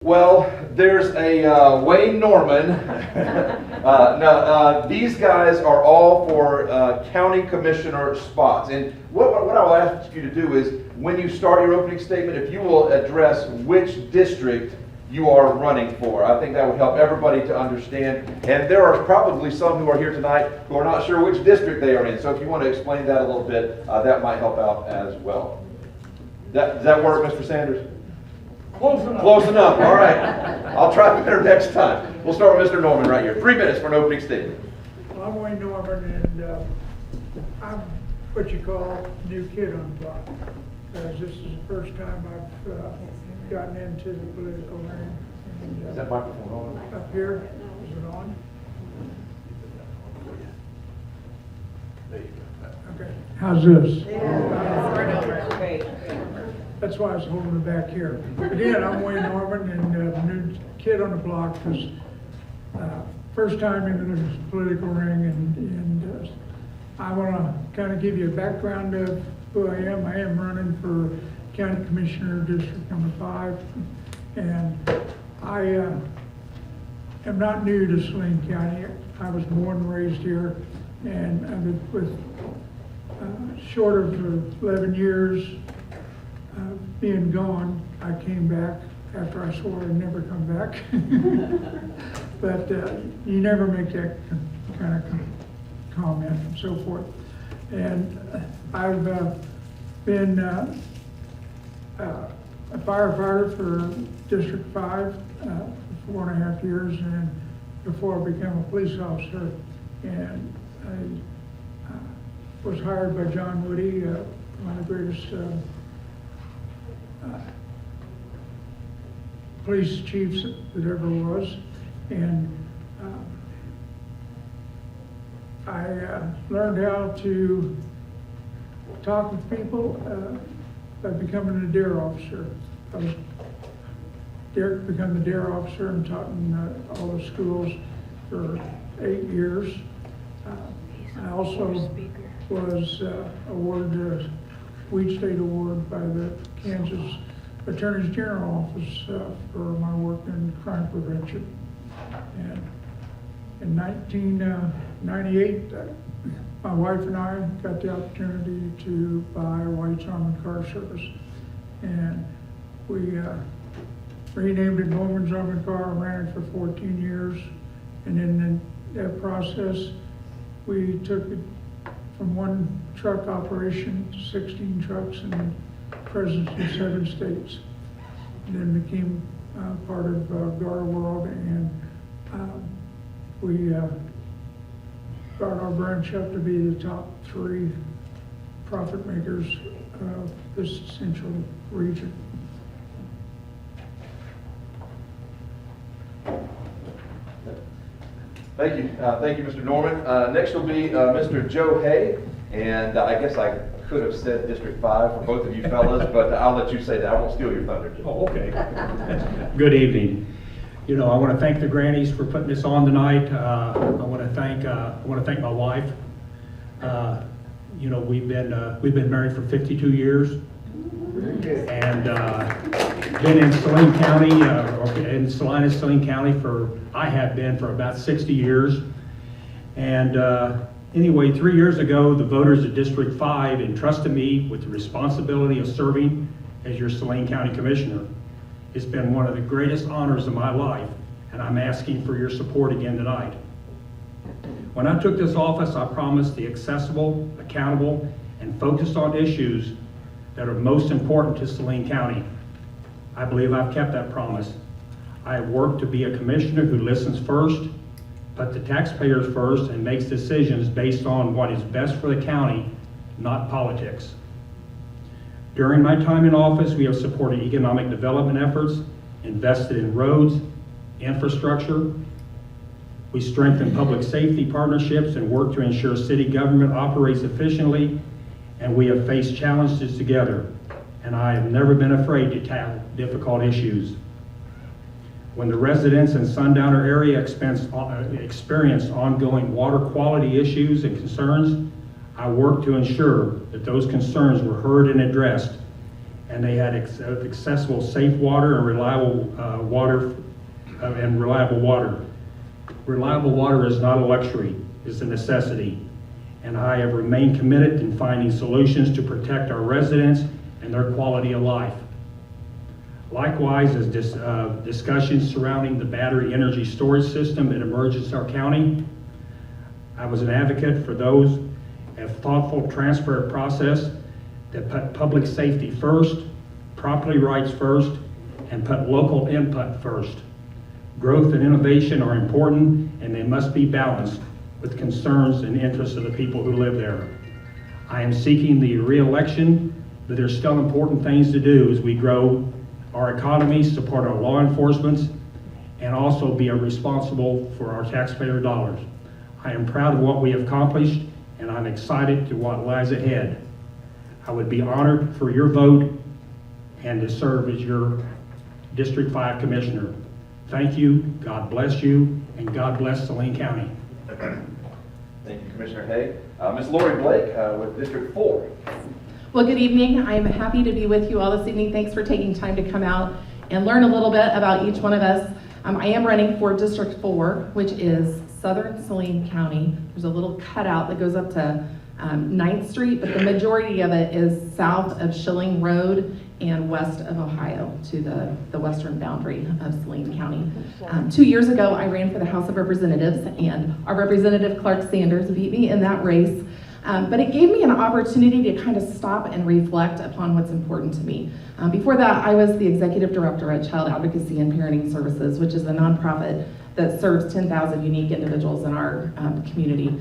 Well, there's a Wayne Norman. These guys are all for county commissioner spots. And what I'll ask you to do is, when you start your opening statement, if you will address which district you are running for. I think that would help everybody to understand. And there are probably some who are here tonight who are not sure which district they are in. So if you want to explain that a little bit, that might help out as well. Does that work, Mr. Sanders? Close enough. Close enough, all right. I'll try better next time. We'll start with Mr. Norman right here. 3 minutes for an opening statement. Well, I'm Wayne Norman, and I'm what you call new kid on the block. Because this is the first time I've gotten into the political ring. And, Is that microphone on? up here, is it on? There you go. Okay. How's this? Great. That's why I was holding it back here. Again, I'm Wayne Norman, and new kid on the block, because first time into the political ring, and I want to kind of give you a background of who I am. I am running for County Commissioner, District Number 5, and I am not new to Saline County. I was born and raised here, and with short of 11 years being gone, I came back after I swore I'd never come back. But you never make that kind of comment and so forth. And I've been a firefighter for District 5 for 4.5 years, and before I became a police officer. And I was hired by John Woody, one of the greatest police chiefs that ever was, and I learned how to talk with people by becoming a DARE officer. I was become the DARE officer and taught in all the schools for 8 years. I also was awarded a Weed State Award by the Kansas Attorney General Office for my work in crime prevention. And in 1998, my wife and I got the opportunity to buy White's Armored Car Service, and we renamed it Norman's Armored Car and ran it for 14 years. And in that process, we took it from one truck operation to 16 trucks and presence in 7 states. And then became part of Gar World, and we got our branch up to be the top 3 profit makers of this central region. Thank you. Thank you, Mr. Norman. Next will be Mr. Joe Hay. And I guess I could have said District 5 for both of you fellas, but I'll let you say that. I won't steal your thunder, Joe. Oh, okay. Good evening. You know, I want to thank the Grannies for putting this on tonight. I want to thank my wife. You know, we've been married for 52 years, and been in Saline County, in Saline County I have been for about 60 years. And anyway, 3 years ago, the voters of District 5 entrusted me with the responsibility of serving as your Saline County Commissioner. It's been one of the greatest honors of my life, and I'm asking for your support again tonight. When I took this office, I promised to be accessible, accountable, and focused on issues that are most important to Saline County. I believe I've kept that promise. I have worked to be a commissioner who listens first, put the taxpayers first, and makes decisions based on what is best for the county, not politics. During my time in office, we have supported economic development efforts, invested in roads, infrastructure. We strengthened public safety partnerships and worked to ensure city government operates efficiently, and we have faced challenges together, and I have never been afraid to tackle difficult issues. When the residents in Sundowner area experience ongoing water quality issues and concerns, I worked to ensure that those concerns were heard and addressed, and they had accessible, safe water and reliable water. Reliable water is not a luxury, it's a necessity. And I have remained committed in finding solutions to protect our residents and their quality of life. Likewise, as discussions surrounding the battery energy storage system that emerged in our county, I was an advocate for those a thoughtful, transparent process that put public safety first, property rights first, and put local input first. Growth and innovation are important, and they must be balanced with concerns and interests of the people who live there. I am seeking the re-election, but there's still important things to do as we grow our economy, support our law enforcement, and also be responsible for our taxpayer dollars. I am proud of what we have accomplished, and I'm excited to what lies ahead. I would be honored for your vote and to serve as your District 5 Commissioner. Thank you, God bless you, and God bless Saline County. Thank you, Commissioner Hay. Ms. Lori Blake with District 4. Well, good evening. I'm happy to be with you all this evening. Thanks for taking time to come out and learn a little bit about each one of us. I am running for District 4, which is Southern Saline County. There's a little cutout that goes up to 9th Street, but the majority of it is south of Schilling Road and west of Ohio to the western boundary of Saline County. 2 years ago, I ran for the House of Representatives, and our Representative Clark Sanders beat me in that race. But it gave me an opportunity to kind of stop and reflect upon what's important to me. Before that, I was the Executive Director at Child Advocacy and Parenting Services, which is a nonprofit that serves 10,000 unique individuals in our community,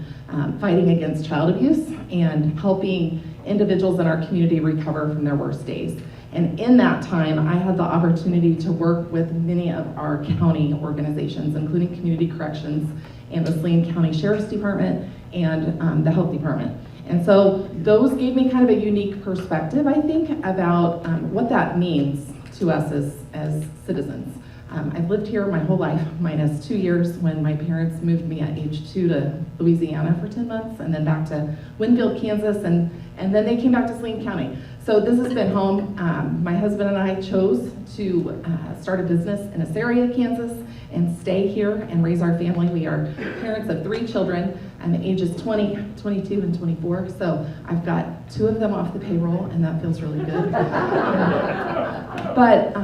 fighting against child abuse and helping individuals in our community recover from their worst days. And in that time, I had the opportunity to work with many of our county organizations, including Community Corrections and the Saline County Sheriff's Department and the Health Department. And so those gave me kind of a unique perspective, I think, about what that means to us as citizens. I've lived here my whole life, minus 2 years when my parents moved me at age 2 to Louisiana for 10 months, and then back to Winfield, Kansas, and then they came back to Saline County. So this has been home. My husband and I chose to start a business in Assyria, Kansas, and stay here and raise our family. We are parents of 3 children, and the ages 20, 22, and 24. So I've got 2 of them off the payroll, and that feels really good. But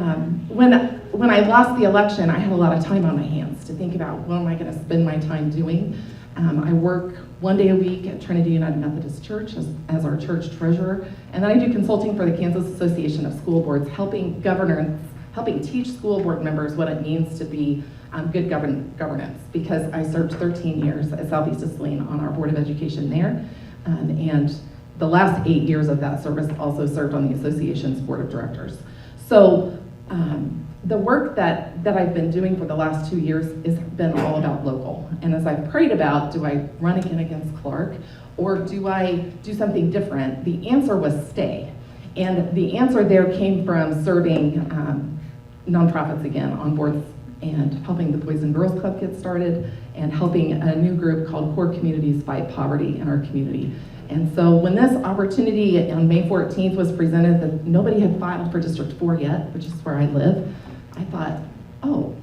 when I lost the election, I had a lot of time on my hands to think about what am I going to spend my time doing. I work 1 day a week at Trinity United Methodist Church as our church treasurer, and then I do consulting for the Kansas Association of School Boards, helping teach school board members what it means to be good governance, because I served 13 years at Southeast of Saline on our Board of Education there, and the last 8 years of that service also served on the association's board of directors. So the work that I've been doing for the last 2 years has been all about local. And as I've prayed about, do I run again against Clark, or do I do something different? The answer was stay. And the answer there came from serving nonprofits again on boards and helping the Boys and Girls Club get started and helping a new group called Core Communities Fight Poverty in our community. And so when this opportunity on May 14th was presented that nobody had filed for District 4 yet, which is where I live, I thought, oh,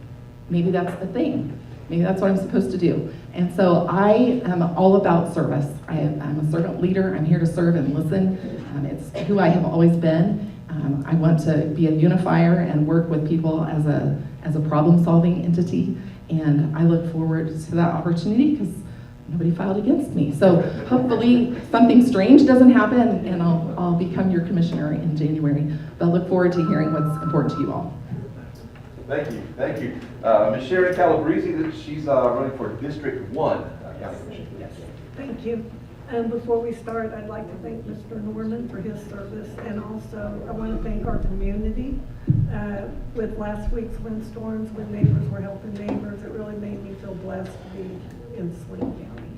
maybe that's the thing. Maybe that's what I'm supposed to do. And so I am all about service. I'm a servant leader. I'm here to serve and listen. It's who I have always been. I want to be a unifier and work with people as a problem-solving entity. And I look forward to that opportunity because nobody filed against me. So hopefully something strange doesn't happen and I'll become your commissioner in January. But I look forward to hearing what's important to you all. Thank you. Ms. Sherry Calabrese, she's running for District 1 County Commission. Thank you. Before we start, I'd like to thank Mr. Norman for his service, and also I want to thank our community. With last week's windstorms, when neighbors were helping neighbors, it really made me feel blessed to be in Saline County.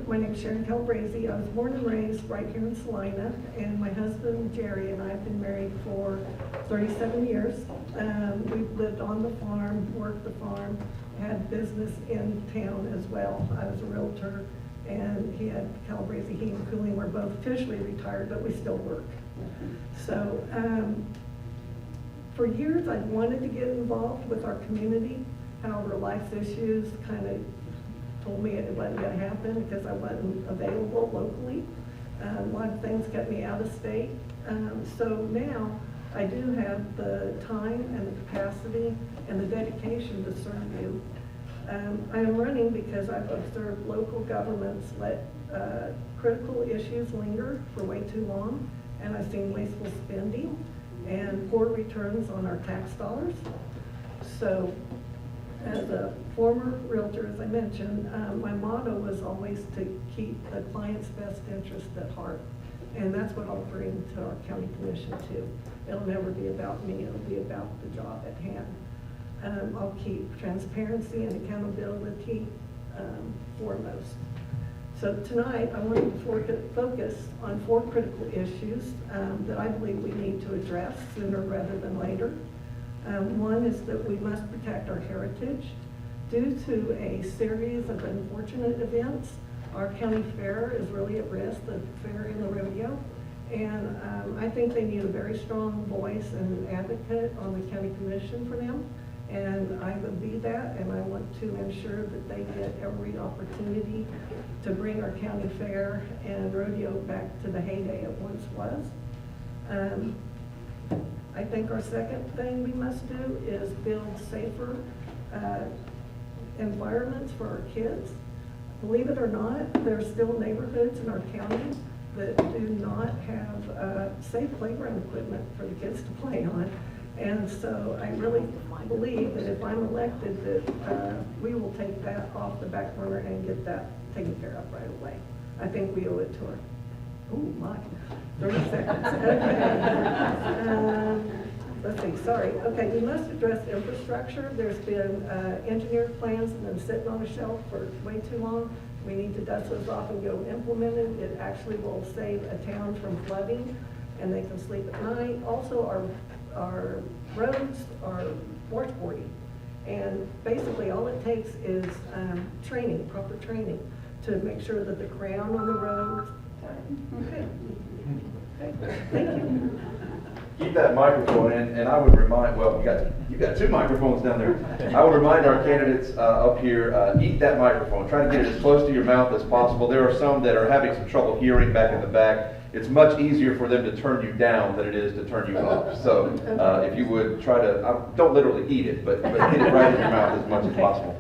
My name's Sharon Calabrese. I was born and raised right here in Salina, and my husband Jerry and I have been married for 37 years. We've lived on the farm, worked the farm, had business in town as well. I was a realtor and he had Calabrese Heating and Cooling. We're both officially retired, but we still work. So for years, I'd wanted to get involved with our community. However, life's issues kind of told me it wasn't going to happen because I wasn't available locally. A lot of things kept me out of state. So now I do have the time and the capacity and the dedication to serve you. I am running because I've observed local governments let critical issues linger for way too long, and I've seen wasteful spending and poor returns on our tax dollars. So as a former realtor, as I mentioned, my motto was always to keep the client's best interest at heart. And that's what I'll bring to our county commission too. It'll never be about me, it'll be about the job at hand. I'll keep transparency and accountability foremost. So tonight, I want to focus on 4 critical issues that I believe we need to address sooner rather than later. One is that we must protect our heritage. Due to a series of unfortunate events, our county fair is really at risk, the fair and the rodeo. And I think they need a very strong voice and an advocate on the county commission for them. And I will be that, and I want to ensure that they get every opportunity to bring our county fair and rodeo back to the heyday it once was. I think our second thing we must do is build safer environments for our kids. Believe it or not, there's still neighborhoods in our county that do not have safe playground equipment for the kids to play on. And so I really believe that if I'm elected, that we will take that off the back burner and get that taken care of right away. I think we owe it to her. Oh my, 30 seconds. Okay. Let's see, sorry. Okay, we must address infrastructure. There's been engineered plans that have been sitting on a shelf for way too long. We need to dust those off and go implement it. It actually will save a town from flooding, and they can sleep at night. Also, our roads are washboardy, and basically all it takes is training, proper training, to make sure that the ground on the road. Okay. Okay. Thank you. Keep that microphone in, and I would remind, well, you got 2 microphones down there. I would remind our candidates up here, eat that microphone. Try to get it as close to your mouth as possible. There are some that are having some trouble hearing back in the back. It's much easier for them to turn you down than it is to turn you up. So if you would try to, don't literally eat it, but get it right in your mouth as much as possible.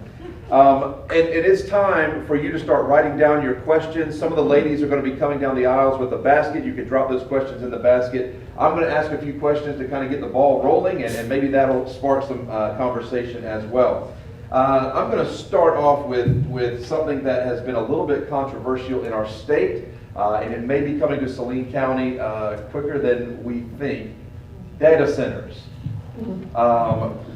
And it is time for you to start writing down your questions. Some of the ladies are going to be coming down the aisles with a basket. You can drop those questions in the basket. I'm going to ask a few questions to kind of get the ball rolling, and maybe that'll spark some conversation as well. I'm going to start off with something that has been a little bit controversial in our state, and it may be coming to Saline County quicker than we think. Data centers.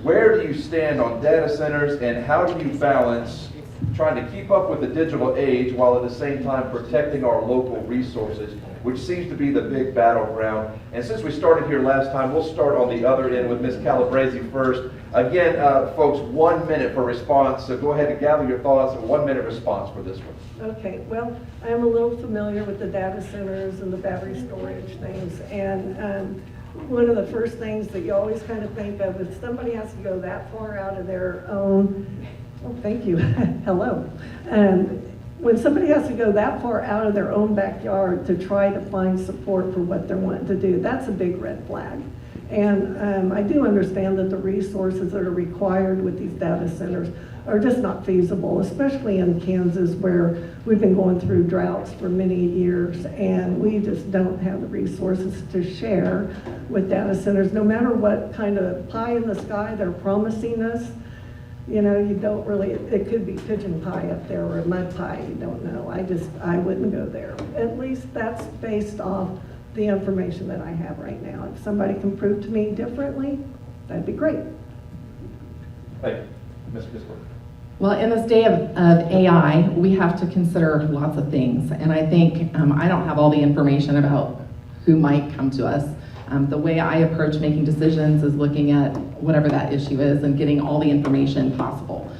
Where do you stand on data centers, and how do you balance trying to keep up with the digital age while at the same time protecting our local resources, which seems to be the big battleground? And since we started here last time, we'll start on the other end with Ms. Calabrese first. Again, folks, 1 minute for response, so go ahead and gather your thoughts, and 1 minute response for this one. Okay, well, I am a little familiar with the data centers and the battery storage things, and one of the first things that you always kind of think of is somebody has to go that far out of their own, oh, thank you, hello. When somebody has to go that far out of their own backyard to try to find support for what they're wanting to do, that's a big red flag. And I do understand that the resources that are required with these data centers are just not feasible, especially in Kansas, where we've been going through droughts for many years, and we just don't have the resources to share with data centers. No matter what kind of pie in the sky they're promising us, you know, you don't really, it could be pigeon pie up there or a mud pie, you don't know. I wouldn't go there. At least that's based off the information that I have right now. If somebody can prove to me differently, that'd be great. Thank you. Ms. Bismarck. Well, in this day of AI, we have to consider lots of things. And I think I don't have all the information about who might come to us. The way I approach making decisions is looking at whatever that issue is and getting all the information possible.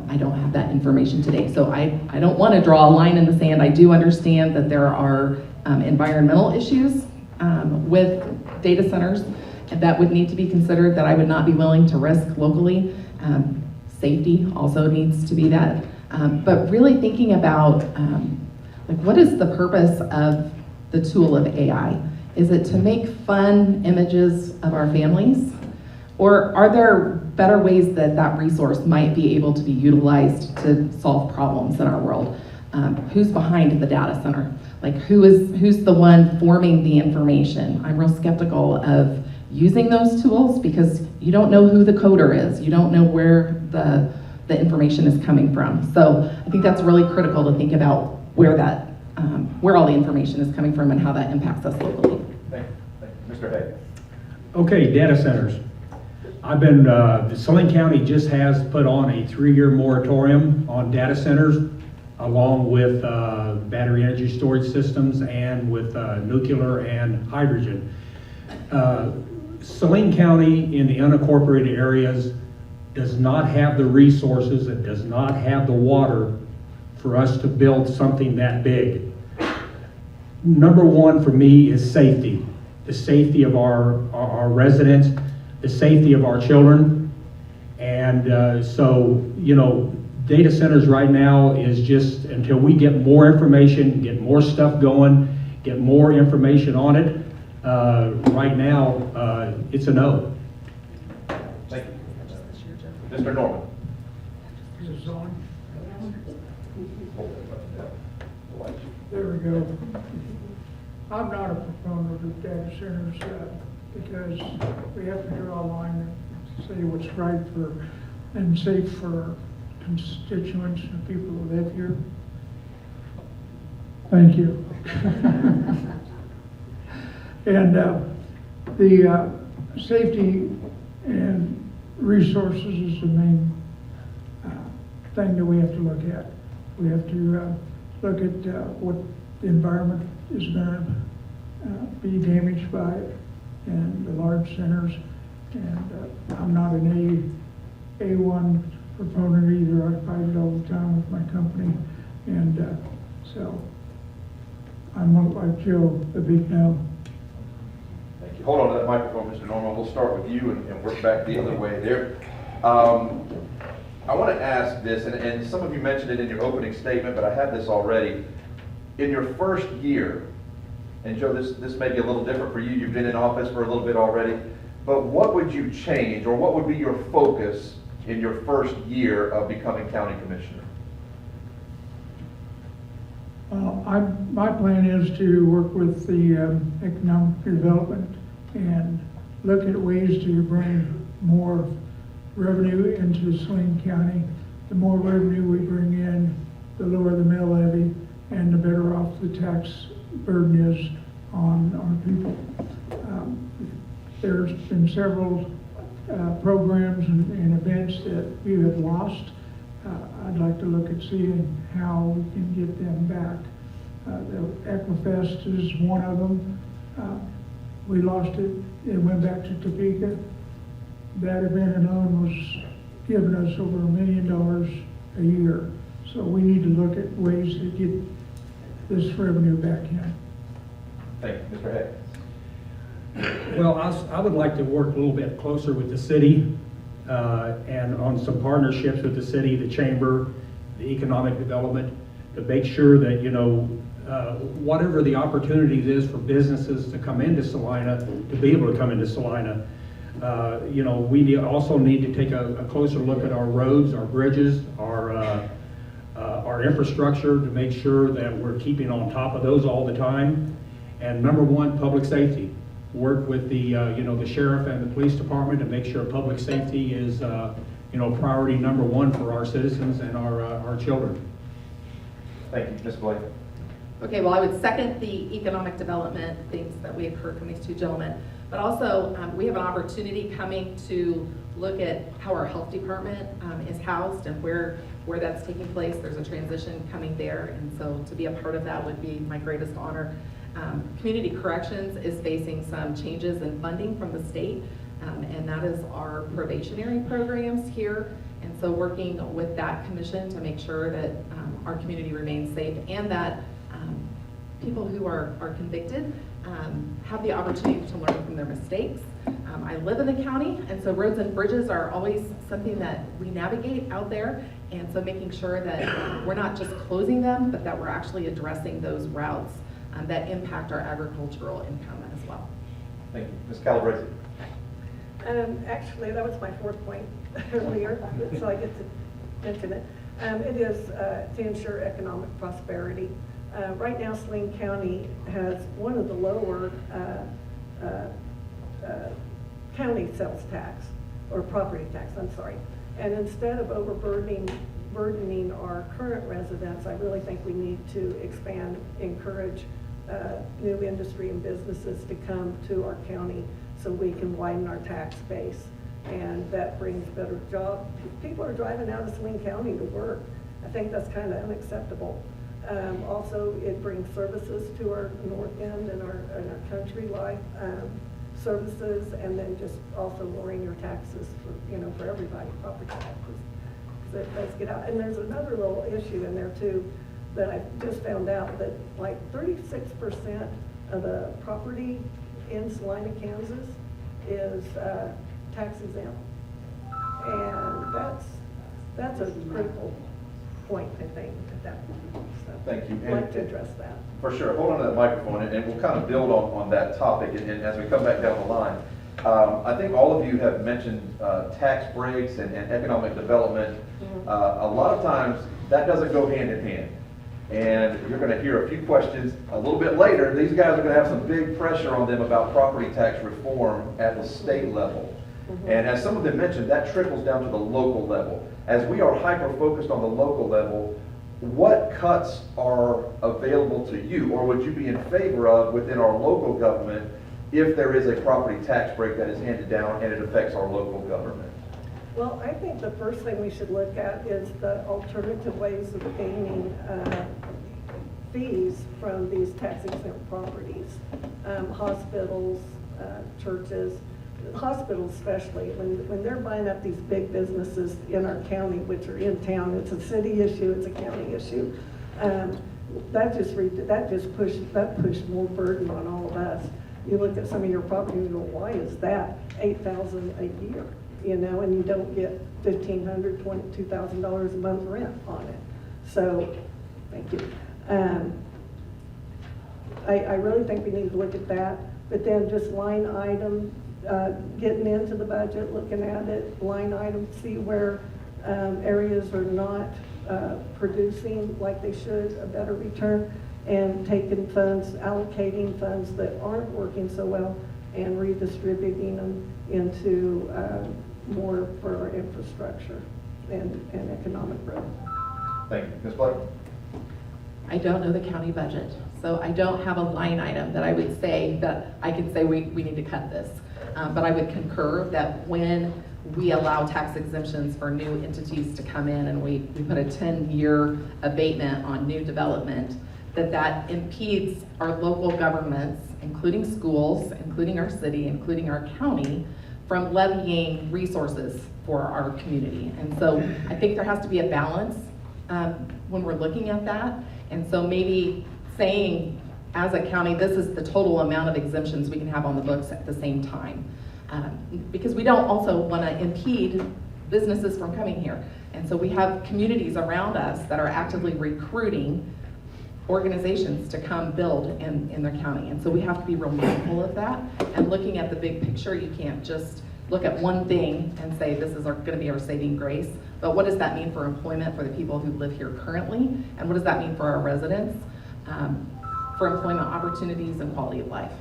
I don't have that information today. So I don't want to draw a line in the sand. I do understand that there are environmental issues with data centers that would need to be considered that I would not be willing to risk locally. Safety also needs to be that. But really thinking about like what is the purpose of the tool of AI? Is it to make fun images of our families? Or are there better ways that that resource might be able to be utilized to solve problems in our world? Who's behind the data center? Like who's the one forming the information? I'm real skeptical of using those tools because you don't know who the coder is. You don't know where the information is coming from. So I think that's really critical to think about where that, where all the information is coming from and how that impacts us locally. Thank you. Mr. Hay. Okay, data centers. I've been, the Saline County just has put on a 3-year moratorium on data centers along with battery energy storage systems and with nuclear and hydrogen. Saline County in the unincorporated areas does not have the resources, it does not have the water for us to build something that big. Number one for me is safety. The safety of our residents, the safety of our children. And so, you know, data centers right now is just until we get more information, get more stuff going, get more information on it, right now, it's a no. Thank you. Mr. Norman. Is this on? There we go. I'm not a proponent of data centers because we have to draw a line and say what's right for and safe for constituents and people who live here. Thank you. And the safety and resources is the main thing that we have to look at. We have to look at what the environment is going to be damaged by it and the large centers. And I'm not an A1 proponent either. I fight it all the time with my company. And so I'm like Joe, a big no. Thank you. Hold on to that microphone, Mr. Norman. We'll start with you and work back the other way there. I want to ask this, and some of you mentioned it in your opening statement, but I had this already. In your first year, and Joe, this may be a little different for you. You've been in office for a little bit already, but what would you change, or what would be your focus in your first year of becoming county commissioner? My plan is to work with the economic development and look at ways to bring more revenue into Saline County. The more revenue we bring in, the lower the mill levy and the better off the tax burden is on people. There's been several programs and events that we have lost. I'd like to look at seeing how we can get them back. The Equifest is one of them. We lost it. It went back to Topeka. That event alone was giving us over $1 million a year. So we need to look at ways to get this revenue back in. Thank you. Mr. Hay. Well, I would like to work a little bit closer with the city and on some partnerships with the city, the chamber, the economic development, to make sure that, you know, whatever the opportunities is for businesses to come into Salina, to be able to come into Salina. You know, we also need to take a closer look at our roads, our bridges, our infrastructure to make sure that we're keeping on top of those all the time. And number one, public safety. Work with the, you know, the sheriff and the police department to make sure public safety is, you know, priority number one for our citizens and our children. Thank you. Ms. Blake. Okay, well, I would second the economic development things that we have heard from these two gentlemen. But also, we have an opportunity coming to look at how our health department is housed and where that's taking place. There's a transition coming there, and so to be a part of that would be my greatest honor. Community corrections is facing some changes in funding from the state. and that is our probationary programs here. And so working with that commission to make sure that our community remains safe and that people who are convicted have the opportunity to learn from their mistakes. I live in the county, and so roads and bridges are always something that we navigate out there. And so making sure that we're not just closing them, but that we're actually addressing those routes that impact our agricultural income as well. Thank you. Ms. Calabrese. Actually, that was my fourth point earlier, so I get to mention it. It is to ensure economic prosperity. Right now, Saline County has one of the lower county sales tax, or property tax, I'm sorry. And instead of burdening our current residents, I really think we need to expand, encourage new industry and businesses to come to our county so we can widen our tax base. And that brings better jobs. People are driving out of Saline County to work. I think that's kind of unacceptable. Also, it brings services to our north end and our country life services, and then just also lowering your taxes for everybody, property taxes. Because it does get out. And there's another little issue in there too that I just found out that like 36% of the property in Salina, Kansas is tax exempt. And that's a critical point, I think, at that point. So Thank you. I'd like to address that. For sure. Hold on to that microphone, and we'll kind of build on that topic and as we come back down the line. I think all of you have mentioned tax breaks and economic development. A lot of times, that doesn't go hand in hand. And you're going to hear a few questions a little bit later. These guys are going to have some big pressure on them about property tax reform at the state level. And as some of them mentioned, that trickles down to the local level. As we are hyper-focused on the local level, what cuts are available to you, or would you be in favor of within our local government if there is a property tax break that is handed down and it affects our local government? Well, I think the first thing we should look at is the alternative ways of gaining fees from these tax exempt properties. Hospitals, churches, hospitals especially, when they're buying up these big businesses in our county, which are in town, it's a city issue, it's a county issue. That pushed more burden on all of us. You look at some of your property and you go, why is that $8,000 a year? And you don't get $1,500, $2,000 a month rent on it. So, thank you. I really think we need to look at that, but then just line item, getting into the budget, looking at it, line item, see where areas are not producing like they should, a better return, and taking funds, allocating funds that aren't working so well and redistributing them into more for our infrastructure and economic growth. Thank you. Ms. Blake? I don't know the county budget, so I don't have a line item that I would say that I could say we need to cut this. But I would concur that when we allow tax exemptions for new entities to come in and we put a 10-year abatement on new development, that impedes our local governments, including schools, including our city, including our county, from levying resources for our community. And so I think there has to be a balance when we're looking at that. And so maybe saying, as a county, this is the total amount of exemptions we can have on the books at the same time. Because we don't also want to impede businesses from coming here. And so we have communities around us that are actively recruiting organizations to come build in their county. And so we have to be real mindful of that. And looking at the big picture, you can't just look at one thing and say this is going to be our saving grace. But what does that mean for employment for the people who live here currently? And what does that mean for our residents? For employment opportunities and quality of life.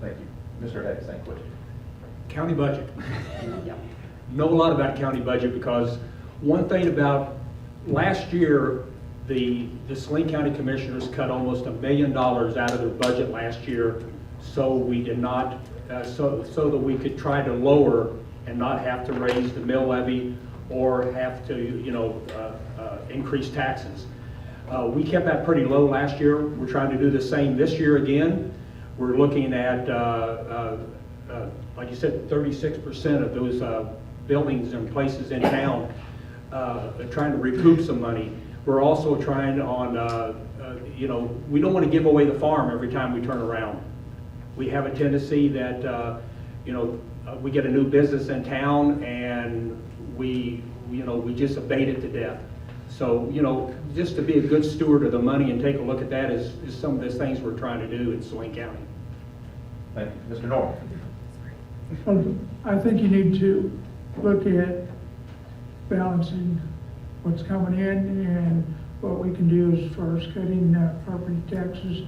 Thank you. Mr. Heck, same question. County budget. Yep. Know a lot about county budget because one thing about last year, the Saline County Commissioners cut almost $1 million out of their budget last year, so we did not, so that we could try to lower and not have to raise the mill levy or have to, increase taxes. We kept that pretty low last year. We're trying to do the same this year again. We're looking at like you said, 36% of those buildings and places in town trying to recoup some money. We're also trying on, you know, we don't want to give away the farm every time we turn around. We have a tendency that, you know, we get a new business in town and we just abate it to death. So, you know, just to be a good steward of the money and take a look at that is some of the things we're trying to do in Saline County. Thank you. Mr. Norman? Well, I think you need to look at balancing what's coming in and what we can do as far as cutting property taxes.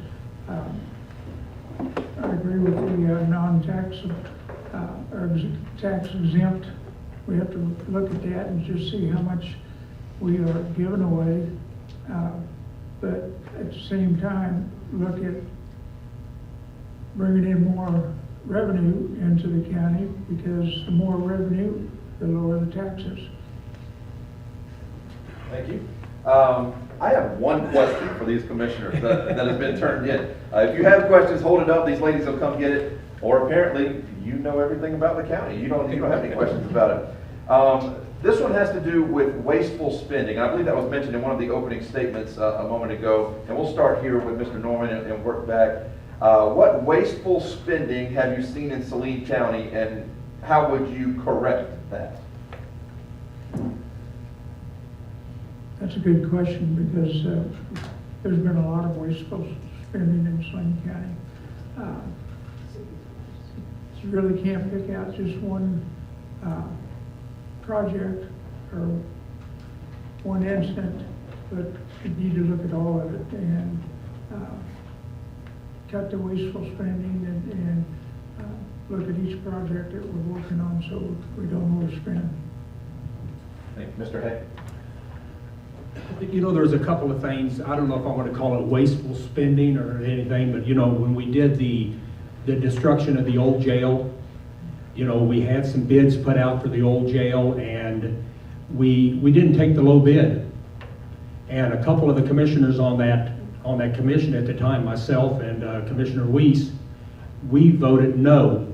I agree with the non-tax or tax exempt. We have to look at that and just see how much we are giving away. But at the same time, look at bringing in more revenue into the county, because the more revenue, the lower the taxes. Thank you. I have one question for these commissioners that has been turned in. If you have questions, hold it up. These ladies will come get it. Or apparently, you know everything about the county. You don't have any questions about it. This one has to do with wasteful spending. I believe that was mentioned in one of the opening statements a moment ago. And we'll start here with Mr. Norman and work back. What wasteful spending have you seen in Saline County, and how would you correct that? That's a good question, because there's been a lot of wasteful spending in Saline County. You really can't pick out just one project or one incident, but you need to look at all of it and cut the wasteful spending and look at each project that we're working on so we don't overspend. Thank you. Mr. Hay? You know, there's a couple of things, I don't know if I want to call it wasteful spending or anything, but you know, when we did the destruction of the old jail, you know, we had some bids put out for the old jail, and we didn't take the low bid. And a couple of the commissioners on that commission at the time, myself and Commissioner Weiss, we voted no,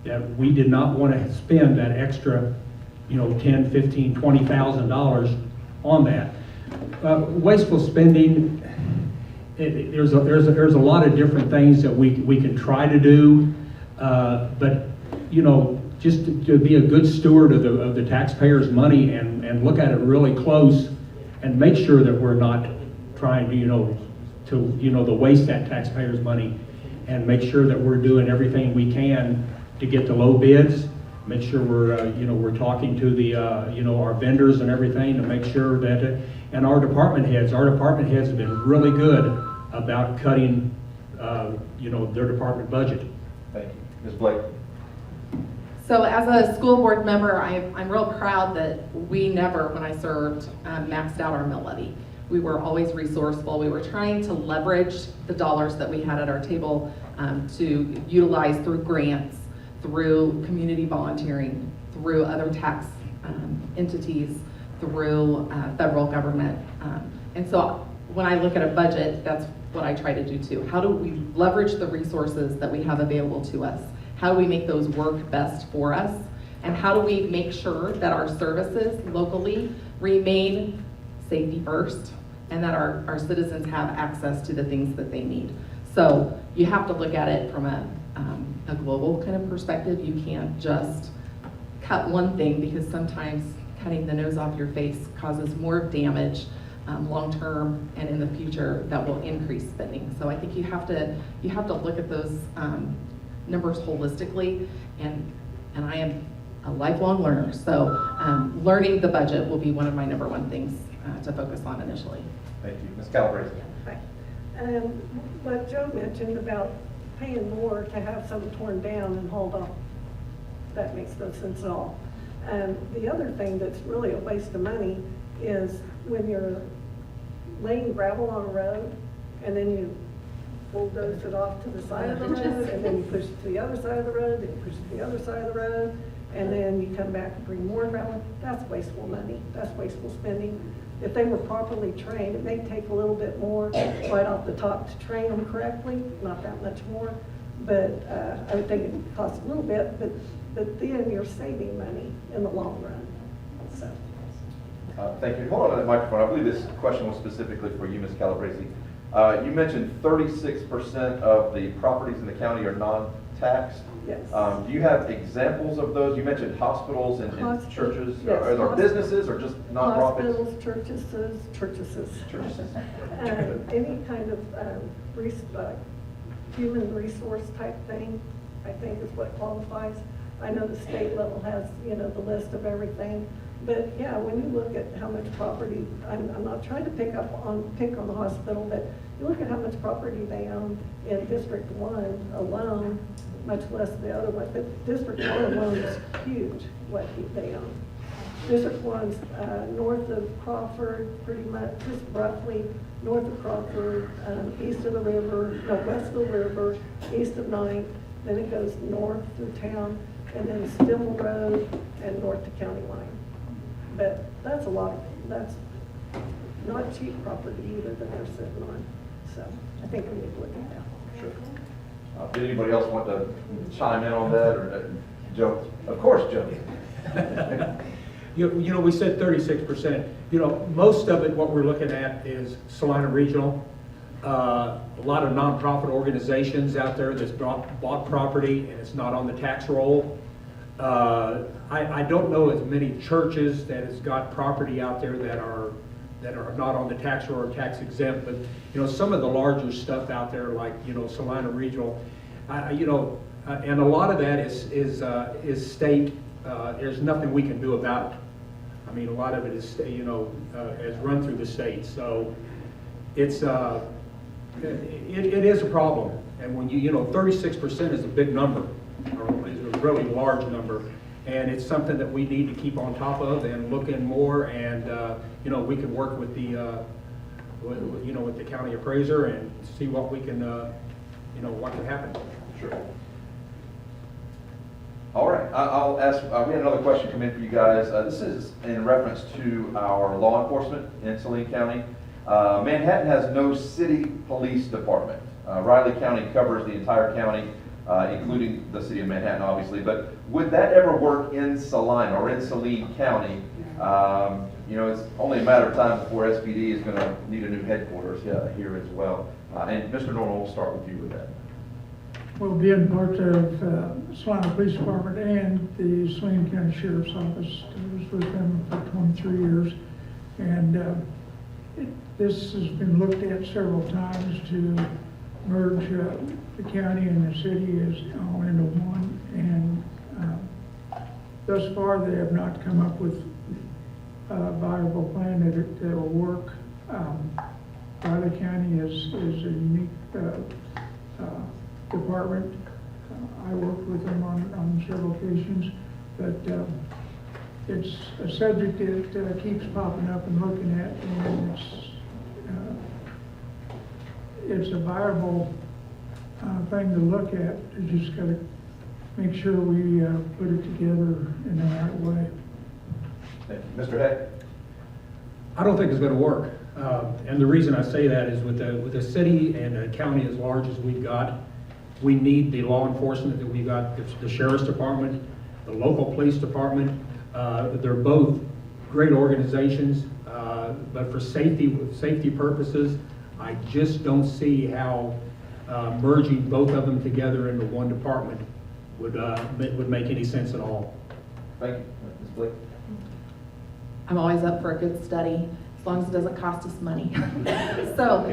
that we did not want to spend that extra, you know, $10,000, $15,000, $20,000 on that. Wasteful spending, there's a lot of different things that we can try to do, but you know, just to be a good steward of the taxpayers' money and look at it really close and make sure that we're not trying to waste that taxpayers' money, and make sure that we're doing everything we can to get the low bids. Make sure we're talking to the our vendors and everything to make sure that and our department heads have been really good about cutting their department budget. Thank you. Ms. Blake? So as a school board member, I'm real proud that we never, when I served, maxed out our mill levy. We were always resourceful. We were trying to leverage the dollars that we had at our table to utilize through grants, through community volunteering, through other tax entities, through federal government. And so when I look at a budget, that's what I try to do too. How do we leverage the resources that we have available to us? How do we make those work best for us? And how do we make sure that our services locally remain safety first, and that our citizens have access to the things that they need? So you have to look at it from a global kind of perspective. You can't just cut one thing, because sometimes cutting the nose off your face causes more damage long-term and in the future that will increase spending. So I think you have to look at those numbers holistically, and I am a lifelong learner, so learning the budget will be one of my number one things to focus on initially. Thank you. Ms. Calabrese? Right. What Joe mentioned about paying more to have something torn down and hauled off, that makes no sense at all. The other thing that's really a waste of money is when you're laying gravel on a road and then you bulldoze it off to the side of the road, and then you push it to the other side of the road, then you push it to the other side of the road, and then you come back and bring more gravel. That's wasteful money. That's wasteful spending. If they were properly trained, it may take a little bit more right off the top to train them correctly, not that much more, But I would think it would cost a little bit, but then you're saving money in the long run, so. Thank you. Hold on to that microphone. I believe this question was specifically for you, Ms. Calabresi. You mentioned 36% of the properties in the county are non-taxed. Yes. Do you have examples of those? You mentioned hospitals and churches. Yes, Are there businesses or just nonprofits? Hospitals, churches. Any kind of human resource type thing, I think is what qualifies. I know the state level has, the list of everything. But yeah, when you look at how much property, I'm not trying to pick on the hospital, but you look at how much property they own in District 1 alone, much less the other one, but District 1 alone is huge, what they own. District 1's north of Crawford, pretty much, just roughly north of Crawford, east of the river, no, west of the river, east of 9th, then it goes north through town, and then Stimmel Road and north to county line. But that's that's not cheap property either that they're sitting on. So I think we need to look at that. Sure. Did anybody else want to chime in on that, or Joe? Of course, Joe. We said 36%. Most of it, what we're looking at is Saline Regional. A lot of nonprofit organizations out there that's bought property and it's not on the tax roll. I don't know as many churches that has got property out there that are not on the tax roll or tax exempt, but some of the larger stuff out there, like Saline Regional, and a lot of that is state. There's nothing we can do about it. I mean, a lot of it is is run through the state, so it's it is a problem. And when 36% is a big number, or is a really large number, and it's something that we need to keep on top of and look in more. And we can work with the with the county appraiser and see what we can what can happen. Sure. All right, I'll ask, we had another question come in for you guys. This is in reference to our law enforcement in Saline County. Manhattan has no city police department. Riley County covers the entire county, including the city of Manhattan, obviously. But would that ever work in Saline or in Saline County? It's only a matter of time before SPD is going to need a new headquarters here as well. And Mr. Norman, we'll start with you with that. Well, being part of Saline Police Department and the Saline County Sheriff's Office, I was with them for 23 years. And this has been looked at several times to merge the county and the city as all into one. And thus far, they have not come up with a viable plan that will work. Riley County is a unique department. I worked with them on several occasions, but it's a subject that keeps popping up and looking at, and it's a viable thing to look at. You just got to make sure we put it together in the right way. Thank you. Mr. Heck? I don't think it's going to work. And the reason I say that is with the city and a county as large as we've got, we need the law enforcement that we've got, the sheriff's department, the local police department. They're both great organizations, but for safety purposes, I just don't see how merging both of them together into one department would make any sense at all. Thank you. Ms. Blake? I'm always up for a good study, as long as it doesn't cost us money. So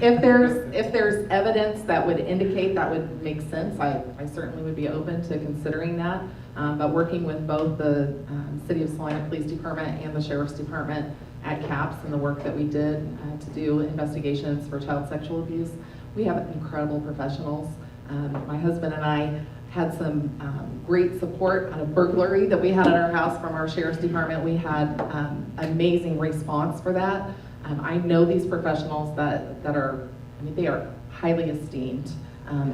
if there's evidence that would indicate that would make sense, I certainly would be open to considering that. But working with both the City of Salina Police Department and the Sheriff's Department at CAPS and the work that we did to do investigations for child sexual abuse, we have incredible professionals. My husband and I had some great support on a burglary that we had at our house from our Sheriff's Department. We had amazing response for that. I know these professionals that are, they are highly esteemed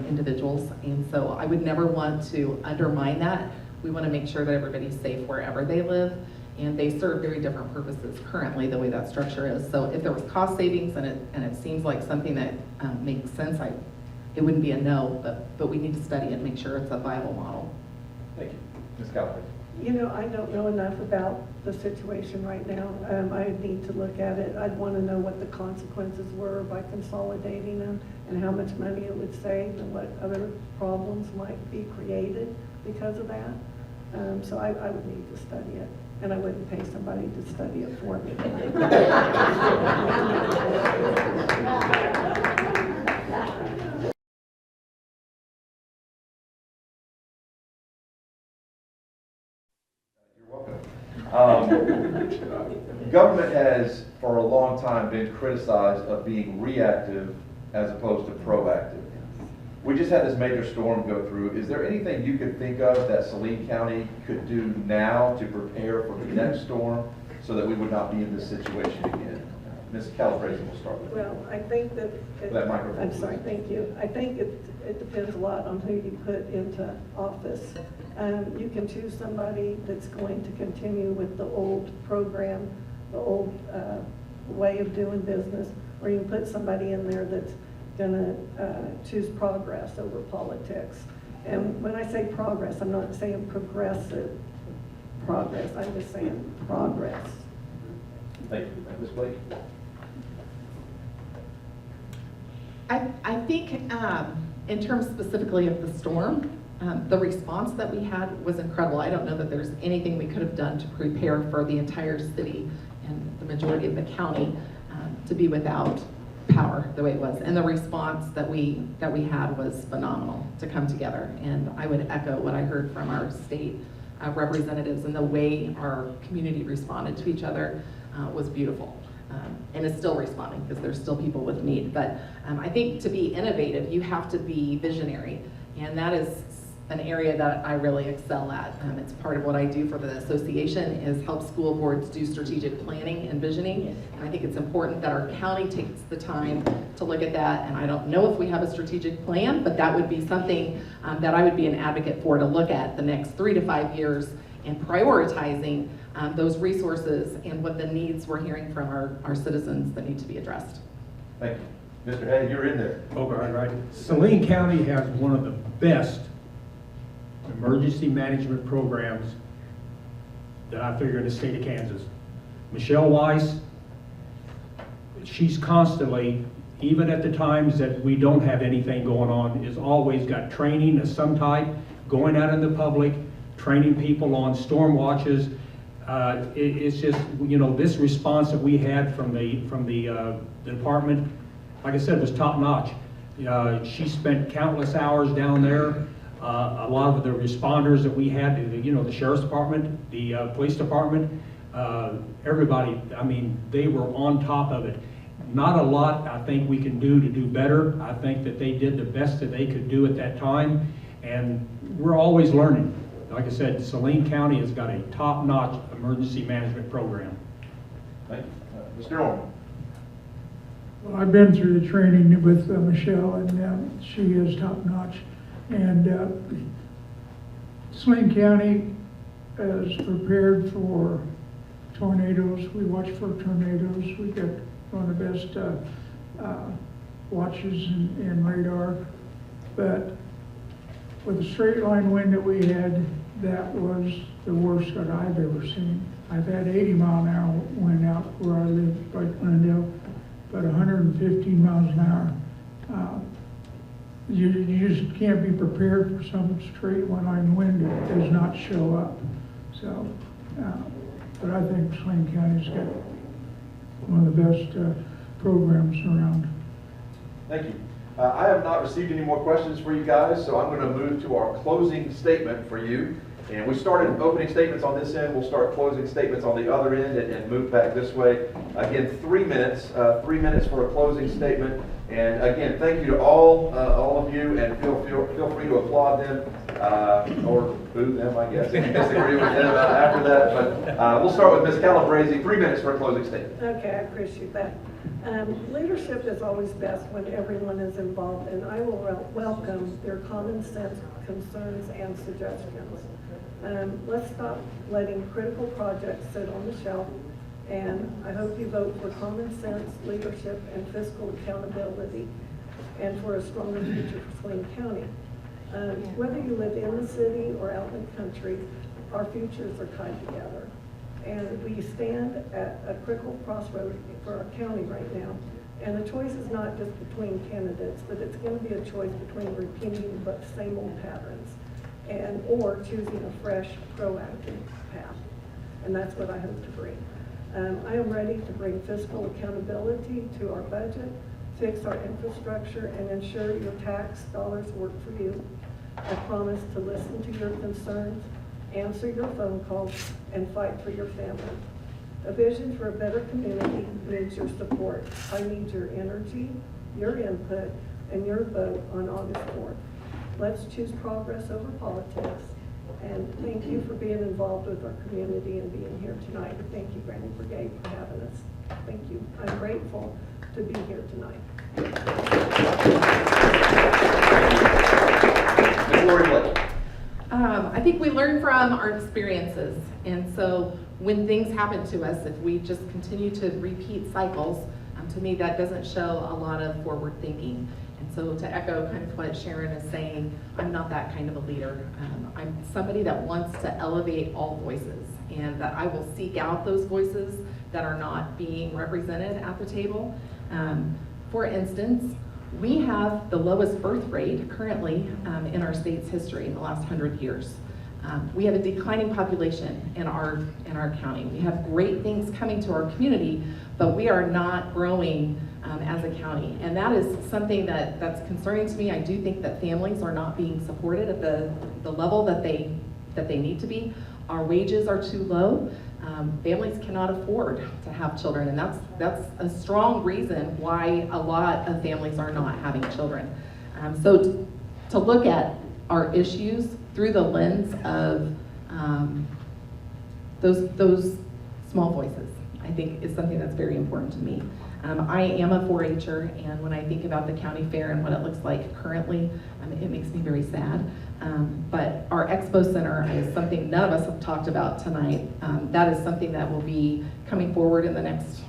individuals, and so I would never want to undermine that. We want to make sure that everybody's safe wherever they live, and they serve very different purposes currently the way that structure is. So if there was cost savings and it seems like something that makes sense, it wouldn't be a no, but we need to study it and make sure it's a viable model. Thank you. Ms. Calabrese. You know, I don't know enough about the situation right now. I need to look at it. I'd want to know what the consequences were by consolidating them and how much money it would save and what other problems might be created because of that. So I would need to study it, and I wouldn't pay somebody to study it for me. Government has, for a long time, been criticized of being reactive as opposed to proactive. We just had this major storm go through. Is there anything you could think of that Saline County could do now to prepare for the next storm so that we would not be in this situation again? Ms. Calabrese, we'll start with you. Well, I think that. That microphone, I'm sorry, please. thank you. I think it depends a lot on who you put into office. You can choose somebody that's going to continue with the old program, the old way of doing business, or you can put somebody in there that's gonna choose progress over politics. And when I say progress, I'm not saying progressive progress, I'm just saying progress. Thank you. Ms. Blake? I think in terms specifically of the storm, the response that we had was incredible. I don't know that there's anything we could have done to prepare for the entire city and the majority of the county to be without power the way it was. And the response that we had was phenomenal to come together. And I would echo what I heard from our state representatives, and the way our community responded to each other was beautiful. And is still responding, because there's still people with need. But I think to be innovative, you have to be visionary. And that is an area that I really excel at. It's part of what I do for the association, is help school boards do strategic planning and visioning. And I think it's important that our county takes the time to look at that. And I don't know if we have a strategic plan, but that would be something that I would be an advocate for, to look at the next 3 to 5 years and prioritizing those resources and what the needs we're hearing from our citizens that need to be addressed. Thank you. Mr. Hay, you're in there. Okay, right. Saline County has one of the best emergency management programs that I figure in the state of Kansas. Michelle Weiss, she's constantly, even at the times that we don't have anything going on, is always got training of some type, going out in the public, training people on storm watches. It's just, you know, this response that we had from the department, like I said, was top notch. She spent countless hours down there. A lot of the responders that we had, you know, the sheriff's department, the police department, everybody, I mean, they were on top of it. Not a lot I think we can do to do better. I think that they did the best that they could do at that time, and we're always learning. Like I said, Saline County has got a top-notch emergency management program. Thank you. Mr. Norman? Well, I've been through the training with Michelle, and she is top-notch. And Saline County is prepared for tornadoes. We watch for tornadoes. We've got one of the best watches and radar. But with the straight line wind that we had, that was the worst that I've ever seen. I've had 80-mile-an-hour wind out where I live, by Glendale, but 115 miles an hour. You just can't be prepared for some straight line wind that does not show up. So, but I think Saline County's got one of the best programs around. Thank you. I have not received any more questions for you guys, so I'm going to move to our closing statement for you. And we started opening statements on this end. We'll start closing statements on the other end and move back this way. Again, 3 minutes. 3 minutes for a closing statement. And again, thank you to all of you, and feel free to applaud them or boo them, I guess, if you disagree with them after that. But we'll start with Ms. Calabrese. 3 minutes for a closing statement. Okay, I appreciate that. Leadership is always best when everyone is involved, and I will welcome their common sense concerns and suggestions. Let's stop letting critical projects sit on the shelf, and I hope you vote for common sense, leadership, and fiscal accountability. and for a stronger future for Saline County. Whether you live in the city or out in the country, our futures are tied together. And we stand at a critical crossroad for our county right now. And the choice is not just between candidates, but it's going to be a choice between repeating the same old patterns or choosing a fresh, proactive path. And that's what I hope to bring. I am ready to bring fiscal accountability to our budget, fix our infrastructure, and ensure your tax dollars work for you. I promise to listen to your concerns, answer your phone calls, and fight for your family. A vision for a better community needs your support. I need your energy, your input, and your vote on August 4th. Let's choose progress over politics. And thank you for being involved with our community and being here tonight. And thank you, Granny Brigade, for having us. Thank you. I'm grateful to be here tonight. I think we learn from our experiences, and so when things happen to us, if we just continue to repeat cycles, to me that doesn't show a lot of forward thinking. And so to echo kind of what Sharon is saying, I'm not that kind of a leader. I'm somebody that wants to elevate all voices, and that I will seek out those voices that are not being represented at the table. For instance, we have the lowest birth rate currently in our state's history in the last 100 years. We have a declining population in our county. We have great things coming to our community, but we are not growing as a county. And that is something that's concerning to me. I do think that families are not being supported at the level that they need to be. Our wages are too low. Families cannot afford to have children, and that's a strong reason why a lot of families are not having children. So to look at our issues through the lens of those small voices, I think is something that's very important to me. I am a 4-H'er, and when I think about the county fair and what it looks like currently, it makes me very sad. But our Expo Center is something none of us have talked about tonight. That is something that will be coming forward in the next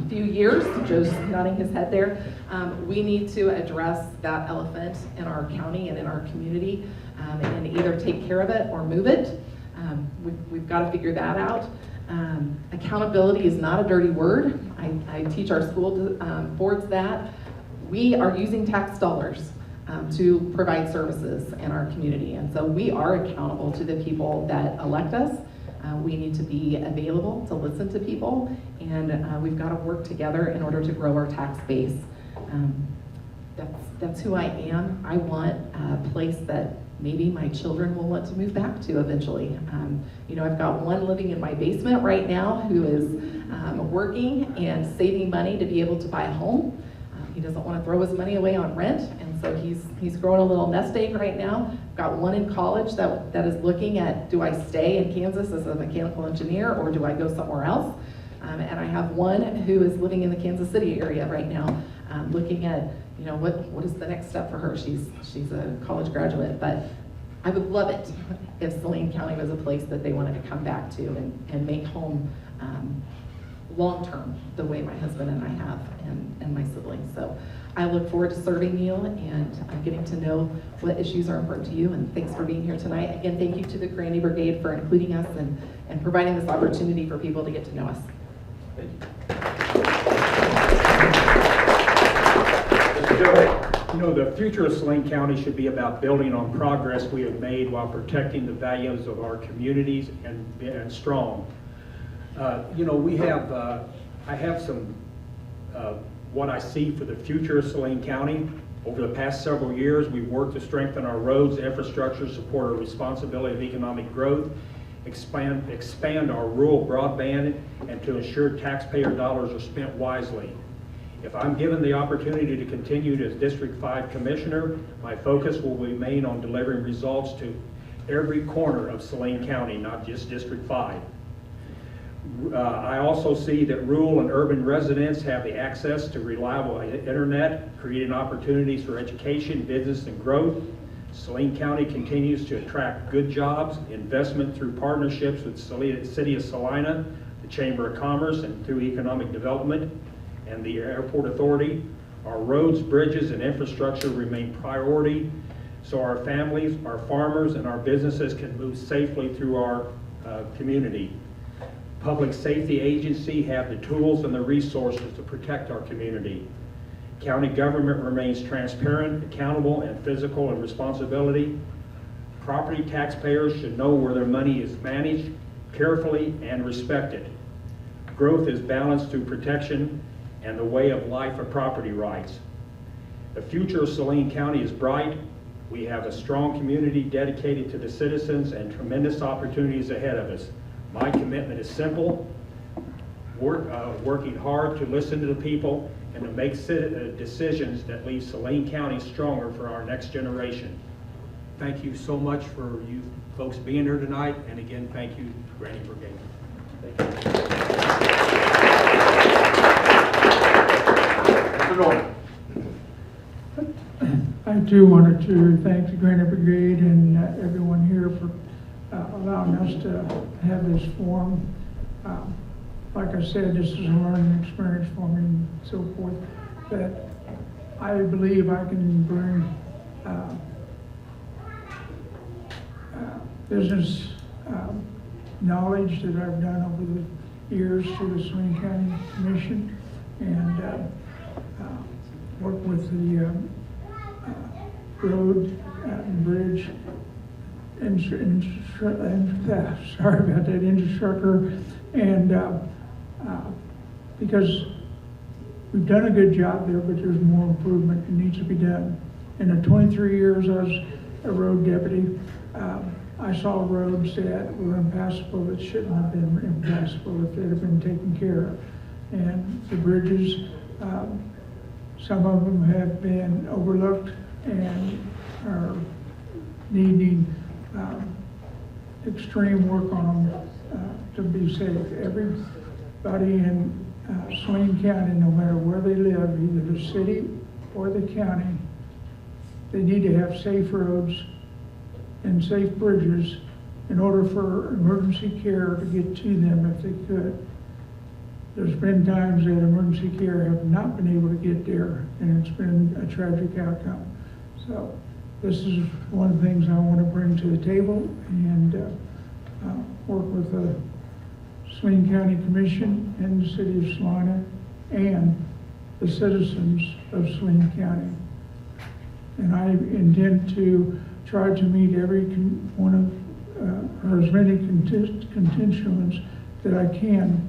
few years. Joe's nodding his head there. We need to address that elephant in our county and in our community, and either take care of it or move it. We've got to figure that out. Accountability is not a dirty word. I teach our school boards that. We are using tax dollars to provide services in our community, and so we are accountable to the people that elect us. We need to be available to listen to people, and we've got to work together in order to grow our tax base. That's who I am. I want a place that maybe my children will want to move back to eventually. I've got one living in my basement right now who is working and saving money to be able to buy a home. He doesn't want to throw his money away on rent, and so he's growing a little nest egg right now. I've got one in college that is looking at, do I stay in Kansas as a mechanical engineer or do I go somewhere else? And I have one who is living in the Kansas City area right now, looking at, what is the next step for her? She's a college graduate, but I would love it if Saline County was a place that they wanted to come back to and make home long-term, the way my husband and I have, and my siblings. So I look forward to serving you and getting to know what issues are important to you, and thanks for being here tonight. Again, thank you to the Granny Brigade for including us and providing this opportunity for people to get to know us. Thank you. Mr. Joe Hay. The future of Saline County should be about building on progress we have made while protecting the values of our communities and strong. I have some what I see for the future of Saline County. Over the past several years, we've worked to strengthen our roads, infrastructure, support our responsibility of economic growth, expand our rural broadband, and to ensure taxpayer dollars are spent wisely. If I'm given the opportunity to continue as District 5 Commissioner, my focus will remain on delivering results to every corner of Saline County, not just District 5. I also see that rural and urban residents have the access to reliable internet, creating opportunities for education, business, and growth. Saline County continues to attract good jobs, investment through partnerships with the City of Salina, the Chamber of Commerce, and through economic development, and the Airport Authority. Our roads, bridges, and infrastructure remain priority, so our families, our farmers, and our businesses can move safely through our community. Public safety agency have the tools and the resources to protect our community. County government remains transparent, accountable, and physical in responsibility. Property taxpayers should know where their money is managed carefully and respected. Growth is balanced through protection and the way of life of property rights. The future of Saline County is bright. We have a strong community dedicated to the citizens and tremendous opportunities ahead of us. My commitment is simple, working hard to listen to the people and to make decisions that leave Saline County stronger for our next generation. Thank you so much for you folks being here tonight, and again, thank you, Granny Brigade. Thank you. Mr. Norman. I too wanted to thank the Granite Brigade and everyone here for allowing us to have this forum. Like I said, this is a learning experience for me and so forth, but I believe I can bring business knowledge that I've done over the years to the Saline County Commission and work with the road and bridge sorry about that, infrastructure, and because we've done a good job there, but there's more improvement that needs to be done. In the 23 years I was a road deputy, I saw roads that were impassable that shouldn't have been impassable if they'd have been taken care of. And the bridges, some of them have been overlooked and are needing extreme work on them to be safe. Everybody in Saline County, no matter where they live, either the city or the county, they need to have safe roads and safe bridges in order for emergency care to get to them if they could. There's been times that emergency care have not been able to get there, and it's been a tragic outcome. So this is one of the things I want to bring to the table and work with the Saline County Commission and the City of Salina and the citizens of Saline County. And I intend to try to meet every one of, or as many constituents that I can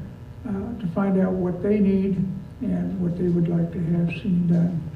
to find out what they need and what they would like to have seen done.